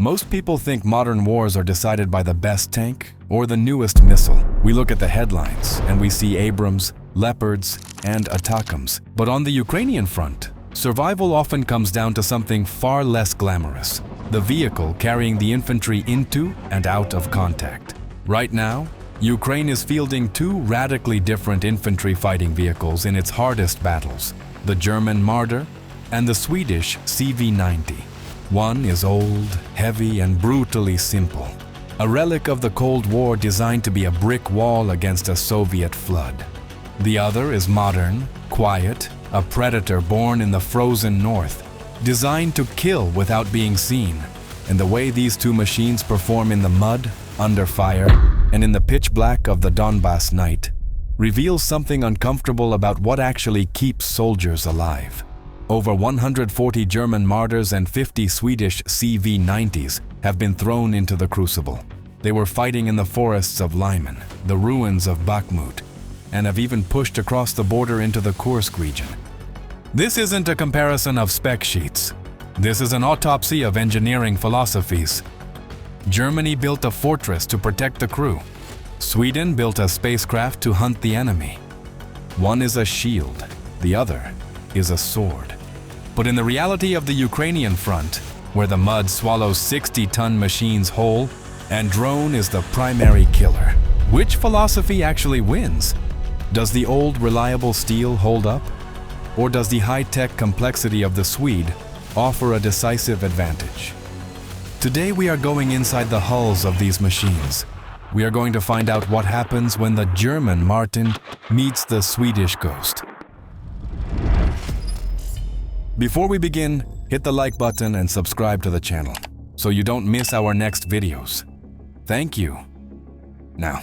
Most people think modern wars are decided by the best tank or the newest missile. We look at the headlines and we see Abrams, Leopards, and Atakams. But on the Ukrainian front, survival often comes down to something far less glamorous: the vehicle carrying the infantry into and out of contact. Right now, Ukraine is fielding two radically different infantry fighting vehicles in its hardest battles: the German Marder and the Swedish CV90. One is old, heavy, and brutally simple, a relic of the Cold War designed to be a brick wall against a Soviet flood. The other is modern, quiet, a predator born in the frozen north, designed to kill without being seen. And the way these two machines perform in the mud, under fire, and in the pitch black of the Donbass night reveals something uncomfortable about what actually keeps soldiers alive. Over 140 German Marders and 50 Swedish CV90s have been thrown into the crucible. They were fighting in the forests of Lyman, the ruins of Bakhmut, and have even pushed across the border into the Kursk region. This isn't a comparison of spec sheets. This is an autopsy of engineering philosophies. Germany built a fortress to protect the crew. Sweden built a spacecraft to hunt the enemy. One is a shield, the other is a sword. But in the reality of the Ukrainian front, where the mud swallows 60-ton machines whole and drone is the primary killer, which philosophy actually wins? Does the old reliable steel hold up? Or does the high-tech complexity of the Swede offer a decisive advantage? Today we are going inside the hulls of these machines. We are going to find out what happens when the German Martin meets the Swedish Ghost. Before we begin, hit the like button and subscribe to the channel so you don't miss our next videos. Thank you. Now,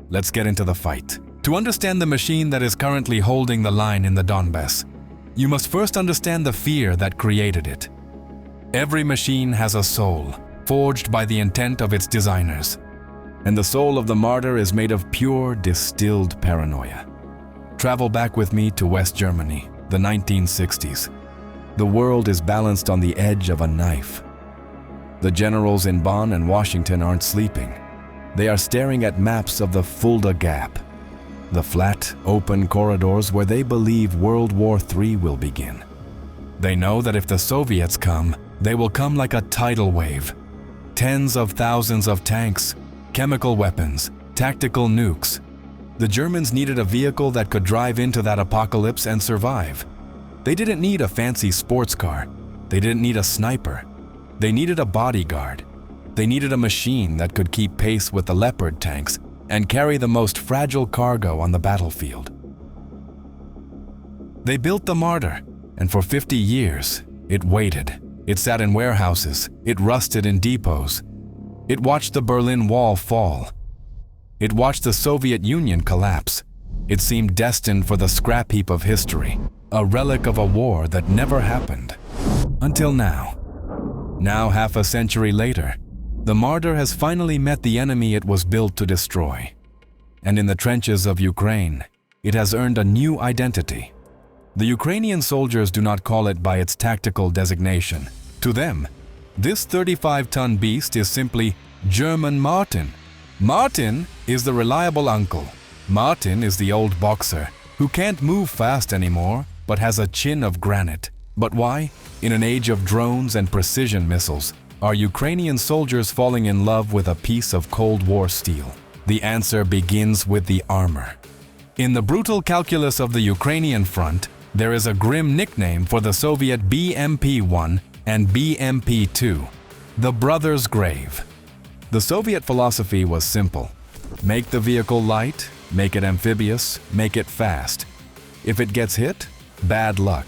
let's get into the fight. To understand the machine that is currently holding the line in the Donbass, you must first understand the fear that created it. Every machine has a soul, forged by the intent of its designers. And the soul of the Marder is made of pure, distilled paranoia. Travel back with me to West Germany, the 1960s. The world is balanced on the edge of a knife. The generals in Bonn and Washington aren't sleeping. They are staring at maps of the Fulda Gap, the flat, open corridors where they believe World War III will begin. They know that if the Soviets come, they will come like a tidal wave. Tens of thousands of tanks, chemical weapons, tactical nukes. The Germans needed a vehicle that could drive into that apocalypse and survive. They didn't need a fancy sports car. They didn't need a sniper. They needed a bodyguard. They needed a machine that could keep pace with the Leopard tanks and carry the most fragile cargo on the battlefield. They built the Marder, and for 50 years, it waited. It sat in warehouses. It rusted in depots. It watched the Berlin Wall fall. It watched the Soviet Union collapse. It seemed destined for the scrap heap of history, a relic of a war that never happened. Until now. Now, half a century later, the Marder has finally met the enemy it was built to destroy. And in the trenches of Ukraine, it has earned a new identity. The Ukrainian soldiers do not call it by its tactical designation. To them, this 35-ton beast is simply German Martin. Martin is the reliable uncle. Martin is the old boxer who can't move fast anymore but has a chin of granite. But why, in an age of drones and precision missiles, are Ukrainian soldiers falling in love with a piece of Cold War steel? The answer begins with the armor. In the brutal calculus of the Ukrainian front, there is a grim nickname for the Soviet BMP-1 and BMP-2, the Brothers' Grave. The Soviet philosophy was simple. Make the vehicle light, make it amphibious, make it fast. If it gets hit, bad luck.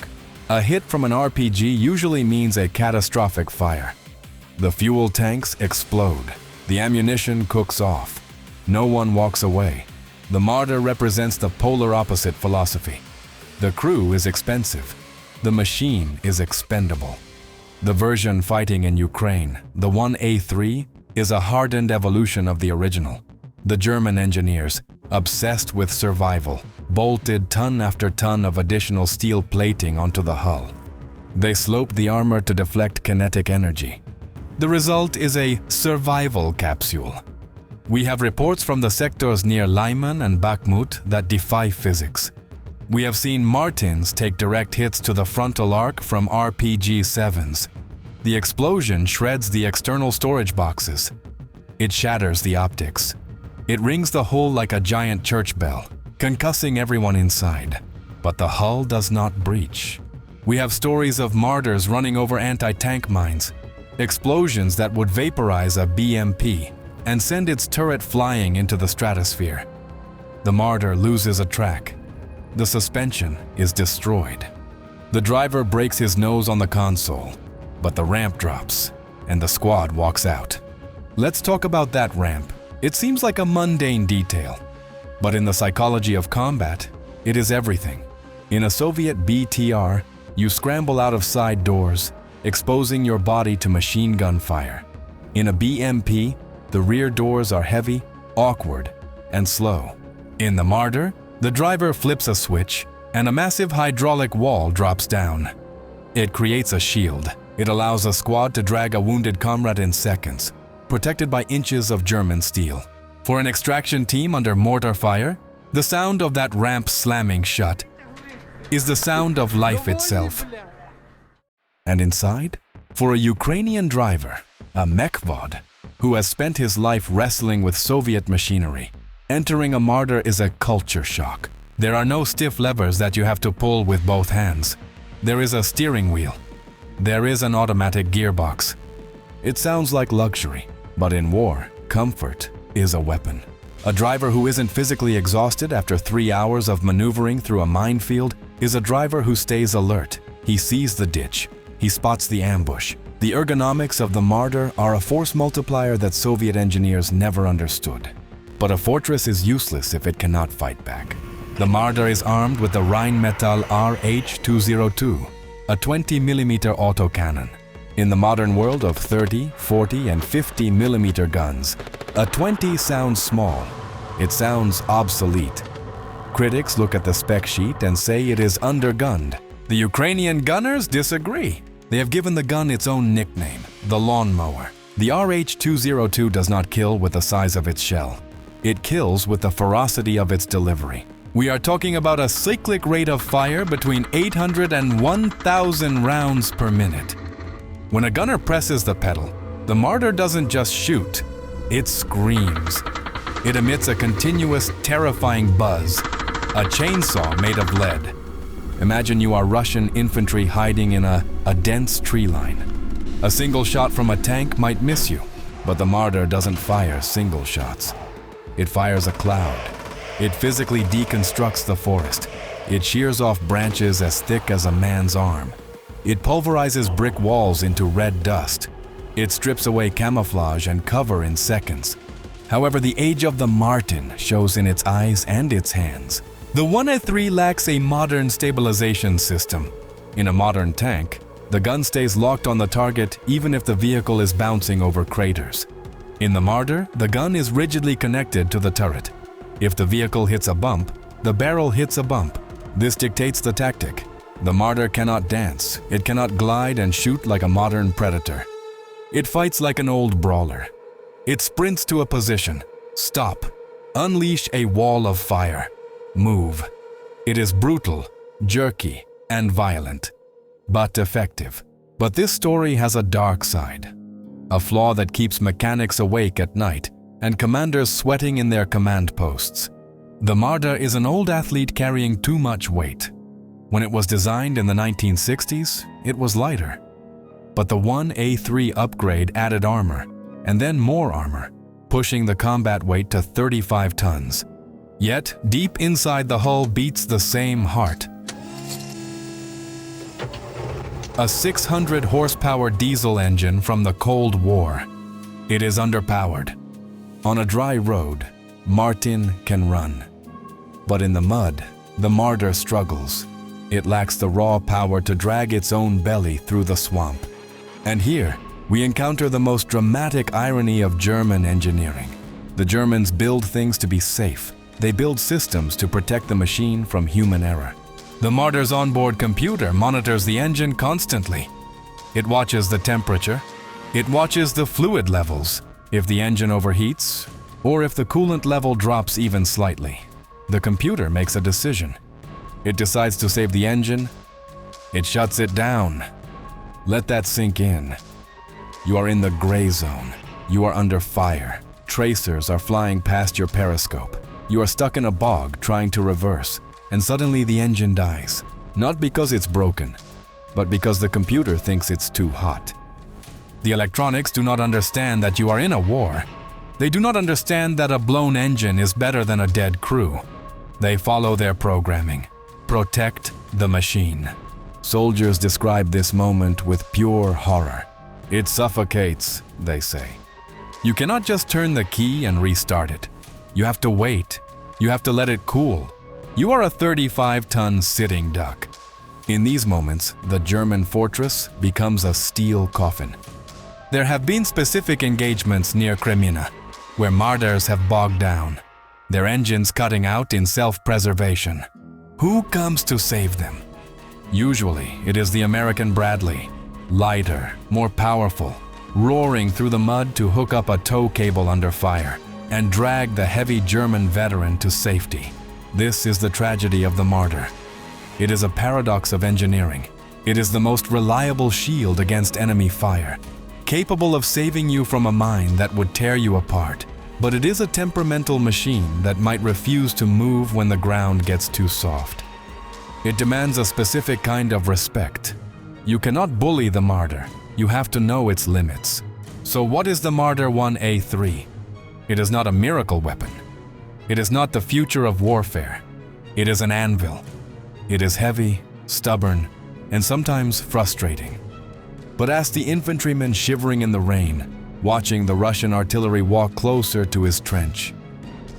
A hit from an RPG usually means a catastrophic fire. The fuel tanks explode. The ammunition cooks off. No one walks away. The Marder represents the polar opposite philosophy. The crew is expensive. The machine is expendable. The version fighting in Ukraine, the 1A3, is a hardened evolution of the original. The German engineers, obsessed with survival, bolted ton after ton of additional steel plating onto the hull. They sloped the armor to deflect kinetic energy. The result is a survival capsule. We have reports from the sectors near Lyman and Bakhmut that defy physics. We have seen Martins take direct hits to the frontal arc from RPG-7s. The explosion shreds the external storage boxes. It shatters the optics. It rings the hull like a giant church bell, concussing everyone inside. But the hull does not breach. We have stories of Marders running over anti-tank mines, explosions that would vaporize a BMP and send its turret flying into the stratosphere. The Marder loses a track. The suspension is destroyed. The driver breaks his nose on the console, but the ramp drops and the squad walks out. Let's talk about that ramp. It seems like a mundane detail, but in the psychology of combat, it is everything. In a Soviet BTR, you scramble out of side doors, exposing your body to machine gun fire. In a BMP, the rear doors are heavy, awkward, and slow. In the Marder, the driver flips a switch, and a massive hydraulic wall drops down. It creates a shield. It allows a squad to drag a wounded comrade in seconds, protected by inches of German steel. For an extraction team under mortar fire, the sound of that ramp slamming shut is the sound of life itself. And inside, for a Ukrainian driver, a mechvod, who has spent his life wrestling with Soviet machinery, entering a Marder is a culture shock. There are no stiff levers that you have to pull with both hands. There is a steering wheel. There is an automatic gearbox. It sounds like luxury, but in war, comfort is a weapon. A driver who isn't physically exhausted after 3 hours of maneuvering through a minefield is a driver who stays alert. He sees the ditch. He spots the ambush. The ergonomics of the Marder are a force multiplier that Soviet engineers never understood. But a fortress is useless if it cannot fight back. The Marder is armed with the Rheinmetall RH-202, a 20mm autocannon. In the modern world of 30, 40, and 50mm guns, a 20 sounds small. It sounds obsolete. Critics look at the spec sheet and say it is undergunned. The Ukrainian gunners disagree. They have given the gun its own nickname, the lawnmower. The RH-202 does not kill with the size of its shell. It kills with the ferocity of its delivery. We are talking about a cyclic rate of fire between 800 and 1,000 rounds per minute. When a gunner presses the pedal, the Marder doesn't just shoot, it screams. It emits a continuous, terrifying buzz, a chainsaw made of lead. Imagine you are Russian infantry hiding in a dense tree line. A single shot from a tank might miss you, but the Marder doesn't fire single shots. It fires a cloud. It physically deconstructs the forest. It shears off branches as thick as a man's arm. It pulverizes brick walls into red dust. It strips away camouflage and cover in seconds. However, the age of the Martin shows in its eyes and its hands. The 1A3 lacks a modern stabilization system. In a modern tank, the gun stays locked on the target even if the vehicle is bouncing over craters. In the Marder, the gun is rigidly connected to the turret. If the vehicle hits a bump, the barrel hits a bump. This dictates the tactic. The Marder cannot dance. It cannot glide and shoot like a modern predator. It fights like an old brawler. It sprints to a position. Stop. Unleash a wall of fire. Move. It is brutal, jerky, and violent, but effective. But this story has a dark side. A flaw that keeps mechanics awake at night and commanders sweating in their command posts. The Marder is an old athlete carrying too much weight. When it was designed in the 1960s, it was lighter. But the 1A3 upgrade added armor, and then more armor, pushing the combat weight to 35 tons. Yet, deep inside the hull beats the same heart. A 600 horsepower diesel engine from the Cold War. It is underpowered. On a dry road, Martin can run. But in the mud, the Marder struggles. It lacks the raw power to drag its own belly through the swamp. And here, we encounter the most dramatic irony of German engineering. The Germans build things to be safe. They build systems to protect the machine from human error. The Marder's onboard computer monitors the engine constantly. It watches the temperature, It watches the fluid levels, if the engine overheats, or if the coolant level drops even slightly. The computer makes a decision. It decides to save the engine. It shuts it down. Let that sink in. You are in the gray zone. You are under fire. Tracers are flying past your periscope. You are stuck in a bog trying to reverse, and suddenly the engine dies. Not because it's broken, but because the computer thinks it's too hot. The electronics do not understand that you are in a war. They do not understand that a blown engine is better than a dead crew. They follow their programming. Protect the machine. Soldiers describe this moment with pure horror. It suffocates, they say. You cannot just turn the key and restart it. You have to wait. You have to let it cool. You are a 35-ton sitting duck. In these moments, the German fortress becomes a steel coffin. There have been specific engagements near Kreminna, where Marders have bogged down, their engines cutting out in self-preservation. Who comes to save them? Usually, it is the American Bradley, lighter, more powerful, roaring through the mud to hook up a tow cable under fire and drag the heavy German veteran to safety. This is the tragedy of the Marder. It is a paradox of engineering. It is the most reliable shield against enemy fire, capable of saving you from a mine that would tear you apart. But it is a temperamental machine that might refuse to move when the ground gets too soft. It demands a specific kind of respect. You cannot bully the Marder. You have to know its limits. So what is the Marder 1A3? It is not a miracle weapon. It is not the future of warfare. It is an anvil. It is heavy, stubborn, and sometimes frustrating. But ask the infantryman shivering in the rain, watching the Russian artillery walk closer to his trench.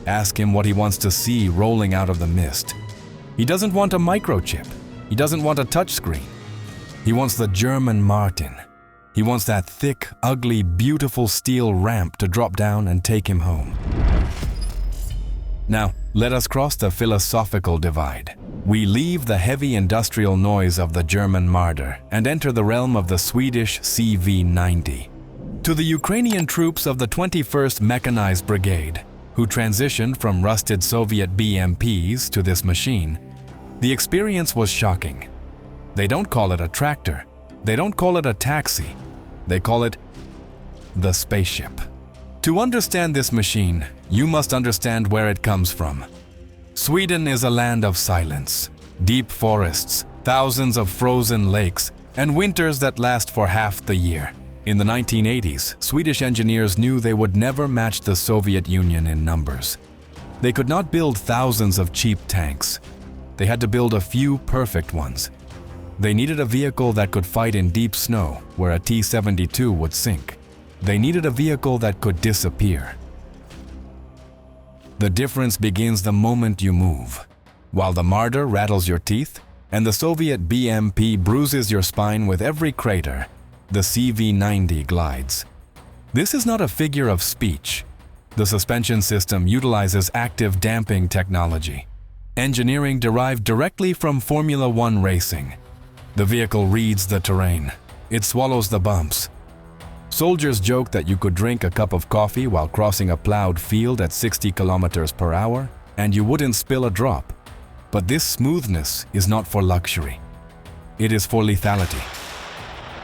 Ask him what he wants to see rolling out of the mist. He doesn't want a microchip. He doesn't want a touchscreen. He wants the German Martin. He wants that thick, ugly, beautiful steel ramp to drop down and take him home. Now, let us cross the philosophical divide. We leave the heavy industrial noise of the German Marder and enter the realm of the Swedish CV90. To the Ukrainian troops of the 21st Mechanized Brigade, who transitioned from rusted Soviet BMPs to this machine, the experience was shocking. They don't call it a tractor. They don't call it a taxi. They call it the spaceship. To understand this machine, you must understand where it comes from. Sweden is a land of silence, deep forests, thousands of frozen lakes, and winters that last for half the year. In the 1980s, Swedish engineers knew they would never match the Soviet Union in numbers. They could not build thousands of cheap tanks. They had to build a few perfect ones. They needed a vehicle that could fight in deep snow where a T-72 would sink. They needed a vehicle that could disappear. The difference begins the moment you move. While the Marder rattles your teeth and the Soviet BMP bruises your spine with every crater, the CV90 glides. This is not a figure of speech. The suspension system utilizes active damping technology, engineering derived directly from Formula One racing. The vehicle reads the terrain. It swallows the bumps. Soldiers joke that you could drink a cup of coffee while crossing a plowed field at 60 kilometers per hour and you wouldn't spill a drop. But this smoothness is not for luxury. It is for lethality.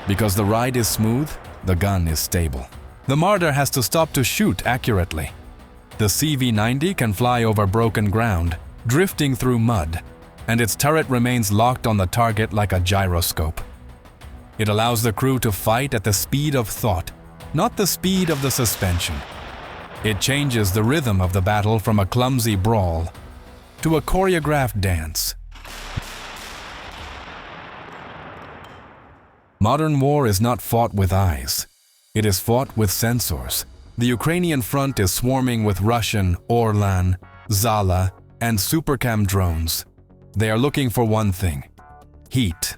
Because the ride is smooth, the gun is stable. The Marder has to stop to shoot accurately. The CV90 can fly over broken ground, drifting through mud, and its turret remains locked on the target like a gyroscope. It allows the crew to fight at the speed of thought, not the speed of the suspension. It changes the rhythm of the battle from a clumsy brawl to a choreographed dance. Modern war is not fought with eyes. It is fought with sensors. The Ukrainian front is swarming with Russian Orlan, Zala, and Supercam drones. They are looking for one thing: heat.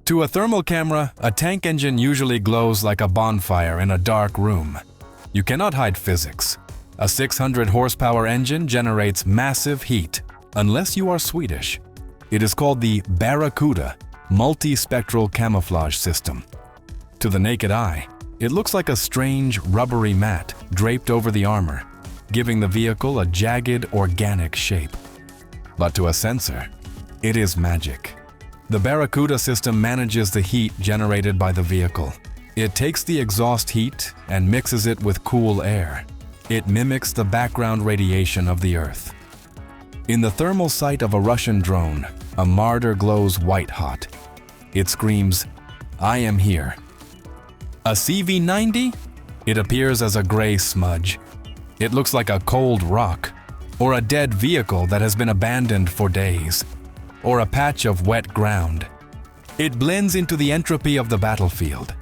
To a thermal camera, a tank engine usually glows like a bonfire in a dark room. You cannot hide physics. A 600 horsepower engine generates massive heat, unless you are Swedish. It is called the Barracuda multispectral camouflage system. To the naked eye, It looks like a strange, rubbery mat draped over the armor, giving the vehicle a jagged, organic shape. But to a sensor, it is magic. The Barracuda system manages the heat generated by the vehicle. It takes the exhaust heat and mixes it with cool air. It mimics the background radiation of the Earth. In the thermal sight of a Russian drone, a Marder glows white-hot. It screams, "I am here." A CV90? It appears as a gray smudge. It looks like a cold rock, or a dead vehicle that has been abandoned for days, or a patch of wet ground. It blends into the entropy of the battlefield.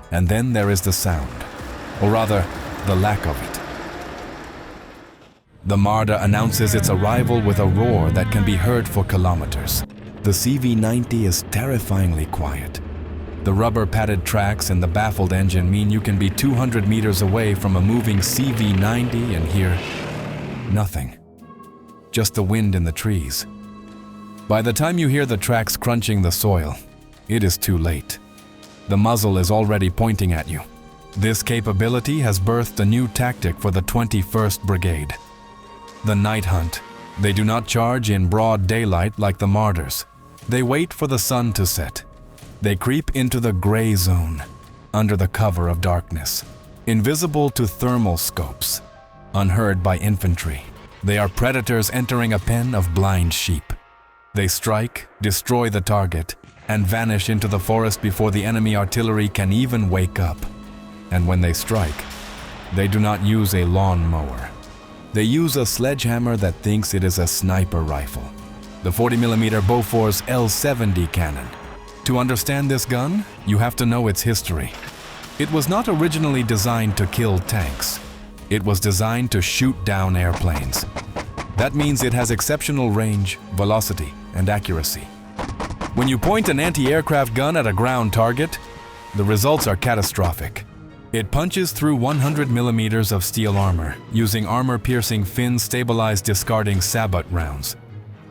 And then there is the sound, or rather, the lack of it. The Marder announces its arrival with a roar that can be heard for kilometers. The CV90 is terrifyingly quiet. The rubber-padded tracks and the baffled engine mean you can be 200 meters away from a moving CV90 and hear nothing. Just the wind in the trees. By the time you hear the tracks crunching the soil, it is too late. The muzzle is already pointing at you. This capability has birthed a new tactic for the 21st Brigade. The night hunt. They do not charge in broad daylight like the Marders. They wait for the sun to set. They creep into the gray zone, under the cover of darkness, invisible to thermal scopes, unheard by infantry. They are predators entering a pen of blind sheep. They strike, destroy the target, and vanish into the forest before the enemy artillery can even wake up. And when they strike, they do not use a lawn mower. They use a sledgehammer that thinks it is a sniper rifle, the 40mm Bofors L70 cannon. To understand this gun, you have to know its history. It was not originally designed to kill tanks. It was designed to shoot down airplanes. That means it has exceptional range, velocity, and accuracy. When you point an anti-aircraft gun at a ground target, the results are catastrophic. It punches through 100 millimeters of steel armor, using armor-piercing fin-stabilized discarding sabot rounds.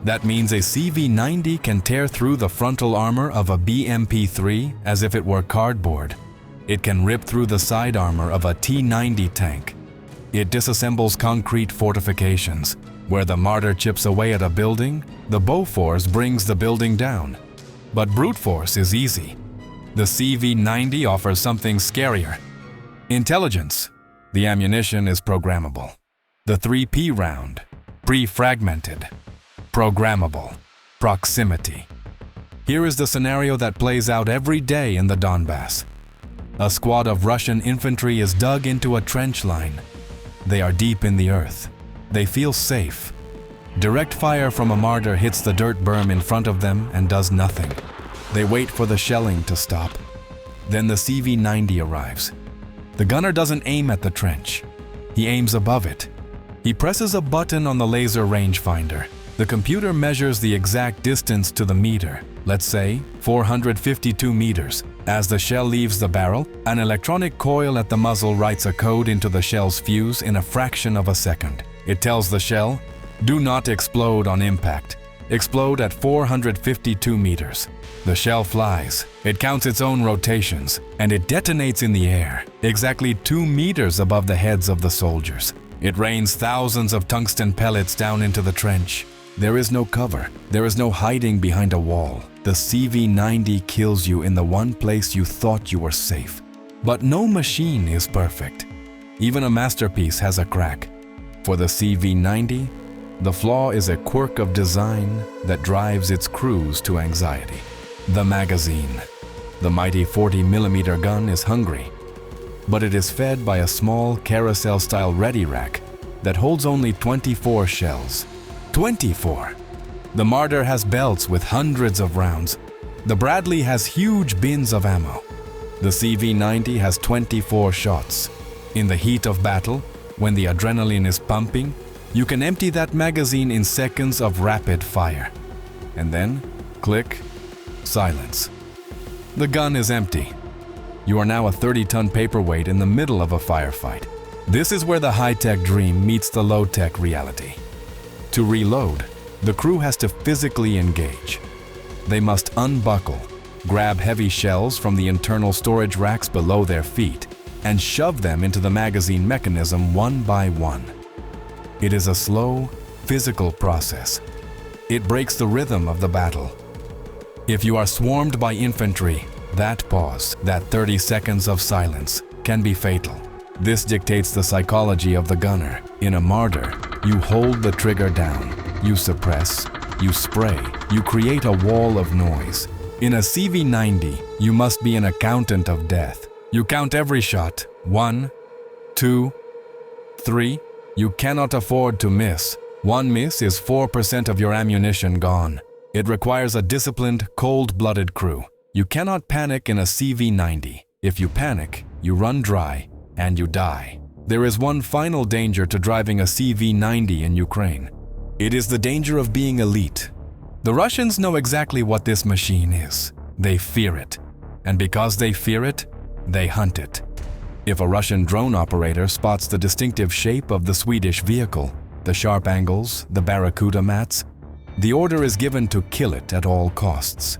That means a CV90 can tear through the frontal armor of a BMP-3 as if it were cardboard. It can rip through the side armor of a T-90 tank. It disassembles concrete fortifications. Where the Marder chips away at a building, the Bofors brings the building down. But brute force is easy. The CV90 offers something scarier. Intelligence. The ammunition is programmable. The 3P round. Pre-fragmented. Programmable. Proximity. Here is the scenario that plays out every day in the Donbass. A squad of Russian infantry is dug into a trench line. They are deep in the earth. They feel safe. Direct fire from a Marder hits the dirt berm in front of them and does nothing. They wait for the shelling to stop. Then the CV90 arrives. The gunner doesn't aim at the trench. He aims above it. He presses a button on the laser rangefinder. The computer measures the exact distance to the meter, let's say 452 meters. As the shell leaves the barrel, an electronic coil at the muzzle writes a code into the shell's fuse in a fraction of a second. It tells the shell, "Do not explode on impact. Explode at 452 meters." The shell flies. It counts its own rotations, and it detonates in the air, exactly 2 meters above the heads of the soldiers. It rains thousands of tungsten pellets down into the trench. There is no cover. There is no hiding behind a wall. The CV90 kills you in the one place you thought you were safe. But no machine is perfect. Even a masterpiece has a crack. For the CV90, the flaw is a quirk of design that drives its crews to anxiety. The magazine. The mighty 40mm gun is hungry, but it is fed by a small carousel-style ready rack that holds only 24 shells. 24! The Marder has belts with hundreds of rounds. The Bradley has huge bins of ammo. The CV90 has 24 shots. In the heat of battle, when the adrenaline is pumping, you can empty that magazine in seconds of rapid fire. And then, click, silence. The gun is empty. You are now a 30-ton paperweight in the middle of a firefight. This is where the high-tech dream meets the low-tech reality. To reload, the crew has to physically engage. They must unbuckle, grab heavy shells from the internal storage racks below their feet, and shove them into the magazine mechanism one by one. It is a slow, physical process. It breaks the rhythm of the battle. If you are swarmed by infantry, that pause, that 30 seconds of silence, can be fatal. This dictates the psychology of the gunner. In a Marder, you hold the trigger down, you suppress, you spray, you create a wall of noise. In a CV90, you must be an accountant of death. You count every shot. 1, 2, 3. You cannot afford to miss. One miss is 4% of your ammunition gone. It requires a disciplined, cold-blooded crew. You cannot panic in a CV90. If you panic, you run dry, and you die. There is one final danger to driving a CV90 in Ukraine. It is the danger of being elite. The Russians know exactly what this machine is. They fear it. And because they fear it, they hunt it. If a Russian drone operator spots the distinctive shape of the Swedish vehicle, the sharp angles, the barracuda mats, the order is given to kill it at all costs.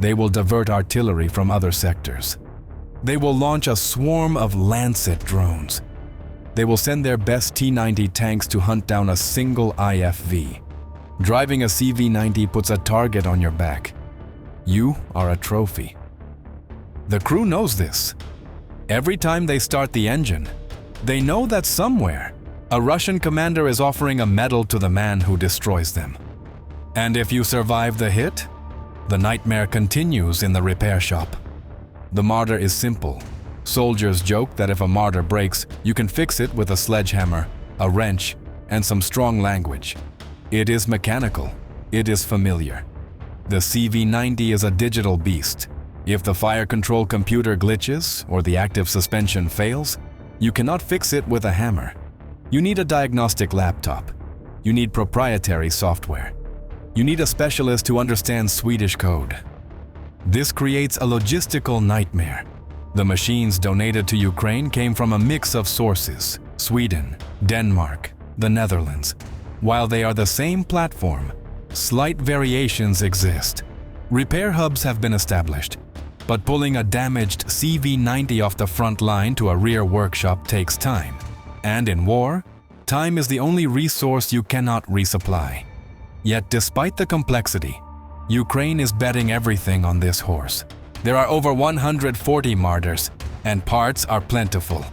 They will divert artillery from other sectors. They will launch a swarm of Lancet drones. They will send their best T-90 tanks to hunt down a single IFV. Driving a CV90 puts a target on your back. You are a trophy. The crew knows this. Every time they start the engine, they know that somewhere, a Russian commander is offering a medal to the man who destroys them. And if you survive the hit, the nightmare continues in the repair shop. The Marder is simple. Soldiers joke that if a Marder breaks, you can fix it with a sledgehammer, a wrench, and some strong language. It is mechanical. It is familiar. The CV90 is a digital beast. If the fire control computer glitches or the active suspension fails, you cannot fix it with a hammer. You need a diagnostic laptop. You need proprietary software. You need a specialist who understands Swedish code. This creates a logistical nightmare. The machines donated to Ukraine came from a mix of sources: Sweden, Denmark, the Netherlands. While they are the same platform, slight variations exist. Repair hubs have been established, but pulling a damaged CV90 off the front line to a rear workshop takes time. And in war, time is the only resource you cannot resupply. Yet despite the complexity, Ukraine is betting everything on this horse. There are over 140 Marders, and parts are plentiful.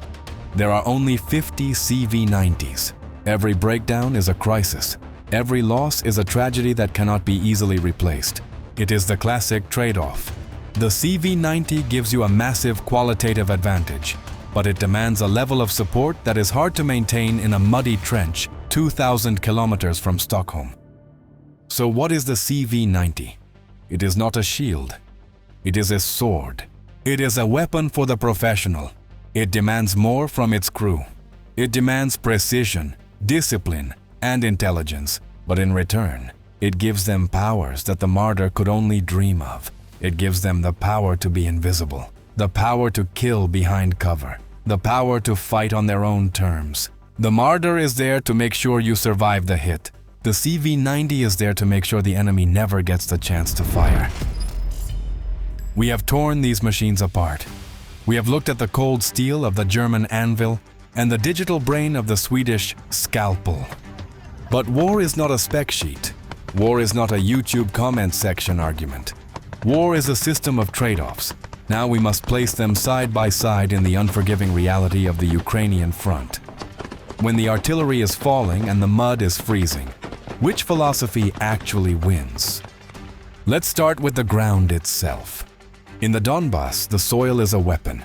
There are only 50 CV90s. Every breakdown is a crisis. Every loss is a tragedy that cannot be easily replaced. It is the classic trade-off. The CV90 gives you a massive qualitative advantage, but it demands a level of support that is hard to maintain in a muddy trench 2,000 kilometers from Stockholm. So what is the CV90? It is not a shield. It is a sword. It is a weapon for the professional. It demands more from its crew. It demands precision, discipline, and intelligence. But in return, it gives them powers that the Marder could only dream of. It gives them the power to be invisible, the power to kill behind cover, the power to fight on their own terms. The Marder is there to make sure you survive the hit. The CV90 is there to make sure the enemy never gets the chance to fire. We have torn these machines apart. We have looked at the cold steel of the German anvil and the digital brain of the Swedish scalpel. But war is not a spec sheet. War is not a YouTube comment section argument. War is a system of trade-offs. Now we must place them side by side in the unforgiving reality of the Ukrainian front. When the artillery is falling and the mud is freezing, which philosophy actually wins? Let's start with the ground itself. In the Donbass, the soil is a weapon.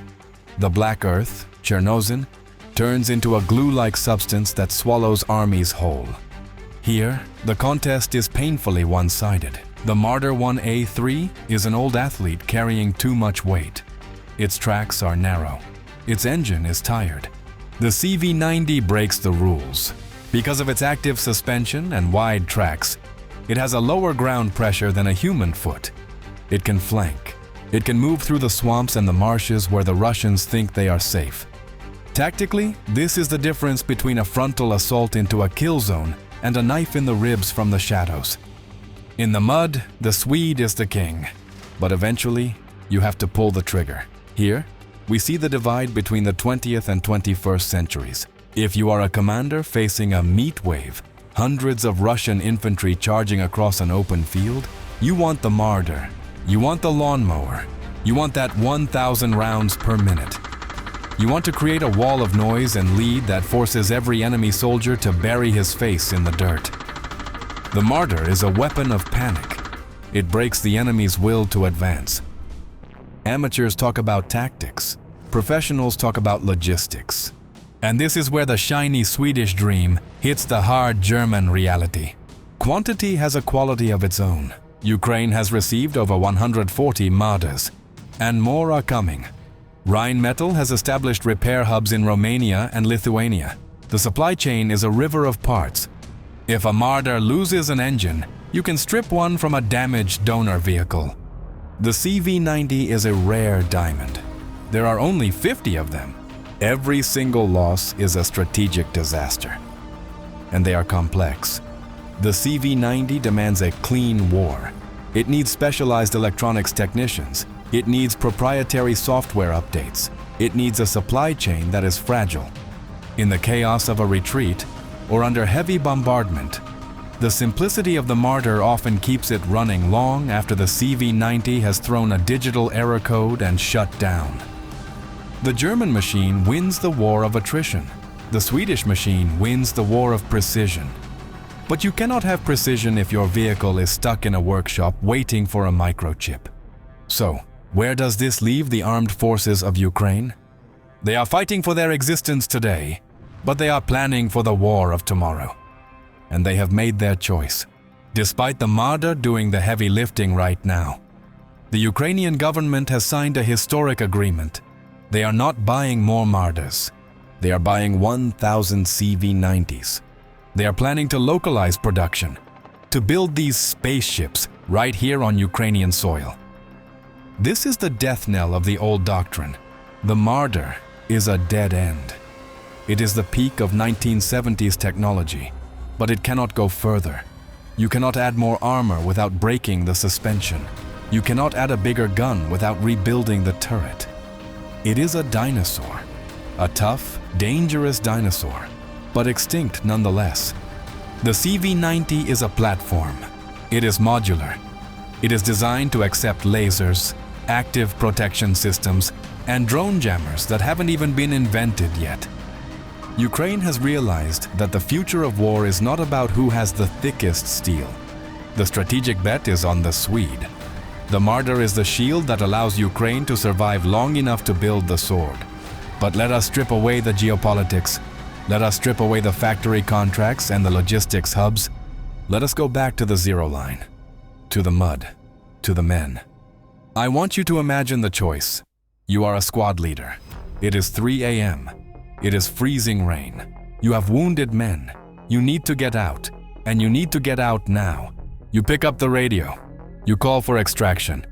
The black earth, Chernozem, turns into a glue-like substance that swallows armies whole. Here, the contest is painfully one-sided. The Marder 1A3 is an old athlete carrying too much weight. Its tracks are narrow. Its engine is tired. The CV90 breaks the rules. Because of its active suspension and wide tracks, it has a lower ground pressure than a human foot. It can flank. It can move through the swamps and the marshes where the Russians think they are safe. Tactically, this is the difference between a frontal assault into a kill zone and a knife in the ribs from the shadows. In the mud, the Swede is the king, but eventually, you have to pull the trigger. Here, We see the divide between the 20th and 21st centuries. If you are a commander facing a meat wave, hundreds of Russian infantry charging across an open field, you want the Marder, you want the lawnmower, you want that 1,000 rounds per minute. You want to create a wall of noise and lead that forces every enemy soldier to bury his face in the dirt. The Marder is a weapon of panic. It breaks the enemy's will to advance. Amateurs talk about tactics. Professionals talk about logistics. And this is where the shiny Swedish dream hits the hard German reality. Quantity has a quality of its own. Ukraine has received over 140 Marders, and more are coming. Rheinmetall has established repair hubs in Romania and Lithuania. The supply chain is a river of parts. If a Marder loses an engine, you can strip one from a damaged donor vehicle. The CV90 is a rare diamond. There are only 50 of them. Every single loss is a strategic disaster. And they are complex. The CV90 demands a clean war. It needs specialized electronics technicians. It needs proprietary software updates. It needs a supply chain that is fragile. In the chaos of a retreat, or under heavy bombardment, the simplicity of the Marder often keeps it running long after the CV90 has thrown a digital error code and shut down. The German machine wins the war of attrition. The Swedish machine wins the war of precision. But you cannot have precision if your vehicle is stuck in a workshop waiting for a microchip. So, where does this leave the armed forces of Ukraine? They are fighting for their existence today, but they are planning for the war of tomorrow. And they have made their choice, despite the Marder doing the heavy lifting right now. The Ukrainian government has signed a historic agreement. They are not buying more Marders. They are buying 1,000 CV90s. They are planning to localize production, to build these spaceships right here on Ukrainian soil. This is the death knell of the old doctrine. The Marder is a dead end. It is the peak of 1970s technology, but it cannot go further. You cannot add more armor without breaking the suspension. You cannot add a bigger gun without rebuilding the turret. It is a dinosaur, a tough, dangerous dinosaur, but extinct nonetheless. The CV90 is a platform. It is modular. It is designed to accept lasers, active protection systems, and drone jammers that haven't even been invented yet. Ukraine has realized that the future of war is not about who has the thickest steel. The strategic bet is on the Swede. The Marder is the shield that allows Ukraine to survive long enough to build the sword. But let us strip away the geopolitics. Let us strip away the factory contracts and the logistics hubs. Let us go back to the zero line, to the mud, to the men. I want you to imagine the choice. You are a squad leader. It is 3 a.m. It is freezing rain. You have wounded men. You need to get out, and you need to get out now. You pick up the radio. You call for extraction.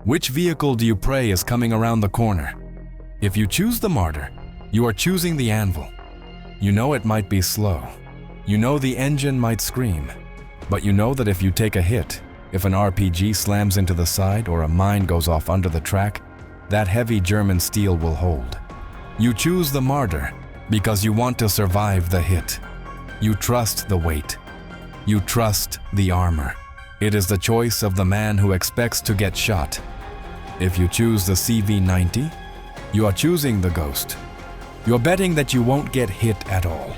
Which vehicle do you pray is coming around the corner? If you choose the Marder, you are choosing the anvil. You know it might be slow. You know the engine might scream. But you know that if you take a hit, if an RPG slams into the side or a mine goes off under the track, that heavy German steel will hold. You choose the Marder because you want to survive the hit. You trust the weight. You trust the armor. It is the choice of the man who expects to get shot. If you choose the CV90, you are choosing the ghost. You're betting that you won't get hit at all.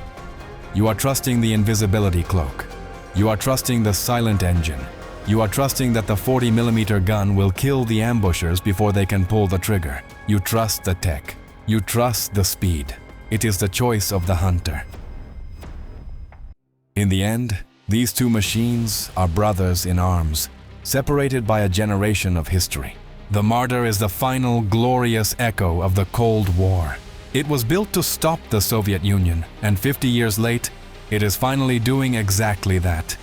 You are trusting the invisibility cloak. You are trusting the silent engine. You are trusting that the 40mm gun will kill the ambushers before they can pull the trigger. You trust the tech. You trust the speed. It is the choice of the hunter. In the end, these two machines are brothers in arms, separated by a generation of history. The Marder is the final glorious echo of the Cold War. It was built to stop the Soviet Union, and 50 years late, it is finally doing exactly that.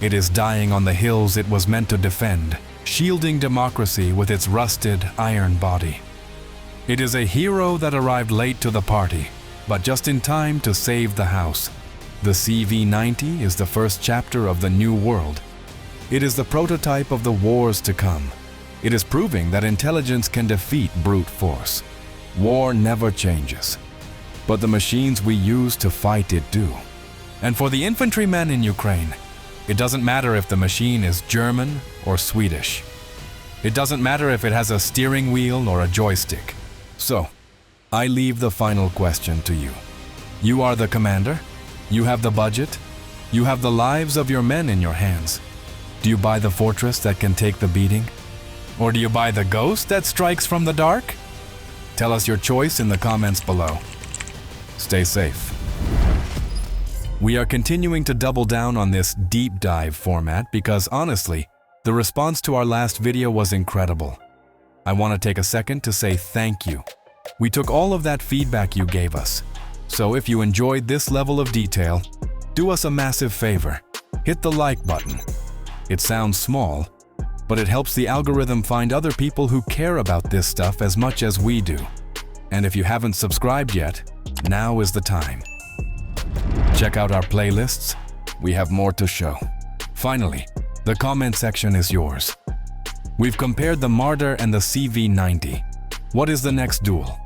It is dying on the hills it was meant to defend, shielding democracy with its rusted iron body. It is a hero that arrived late to the party, but just in time to save the house. The CV90 is the first chapter of the new world. It is the prototype of the wars to come. It is proving that intelligence can defeat brute force. War never changes, but the machines we use to fight it do. And for the infantrymen in Ukraine, it doesn't matter if the machine is German or Swedish. It doesn't matter if it has a steering wheel or a joystick. So, I leave the final question to you. You are the commander, you have the budget, you have the lives of your men in your hands. Do you buy the fortress that can take the beating? Or do you buy the ghost that strikes from the dark? Tell us your choice in the comments below. Stay safe. We are continuing to double down on this deep dive format because honestly, the response to our last video was incredible. I want to take a second to say thank you. We took all of that feedback you gave us. So if you enjoyed this level of detail, do us a massive favor. Hit the like button. It sounds small, but it helps the algorithm find other people who care about this stuff as much as we do. And if you haven't subscribed yet, now is the time. Check out our playlists. We have more to show. Finally, the comment section is yours. We've compared the Marder and the CV90. What is the next duel?